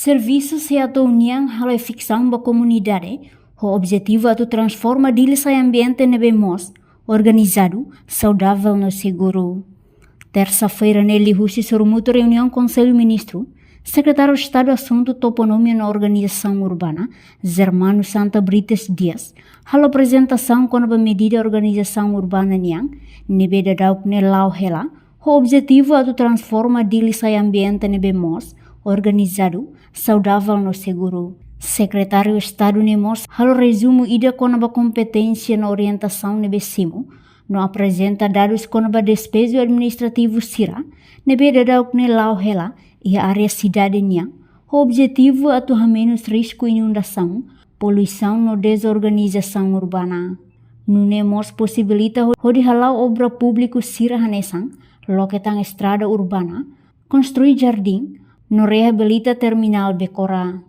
Serviços se atuam a ficção da comunidade, o objetivo é transformar esse ambiente nebe mos, organizado, saudável no seguro. Terça-feira, nele, se surmutou reunião Conselho Ministro, Secretário de Estado Assunto Toponomia na Organização Urbana, Germano Santa Brites Dias, a apresentação com a medida Organização Urbana Niang, nebe da daupne lau hela, o objetivo é transformar esse ambiente nebe mos, organizado, saudável no seguro. Secretário de Estado Nemos, halo resumo ida com a competência na orientação nebe simo, não apresenta dados com a despesa administrativo sira, nebe da daupne lau hela e a área cidade niang. O objetivo é menos risco inundação, poluição no desorganização urbana. No Nemos possibilita de halau obra pública sira hanesang, loketan estrada urbana, construir jardim, no reabilita terminal Becora.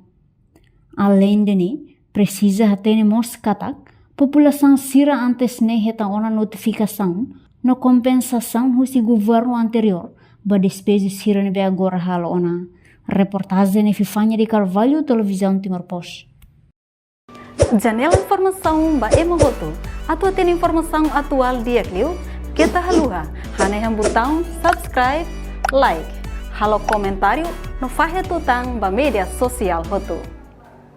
Além de precisa ter katak, população sira antes heta ona notificação, no compensação husi governo anterior, ba despesa sira nebe agora halo ona. Reportagem Fifanya de Carvalho, Televisão Timor-Poste. Janela informação ba emogoto, atau tem informação atual dia kliu, kita haluha, hanya botão subscribe, like, halo comentário, no fahe tutang ba media sosial hotu.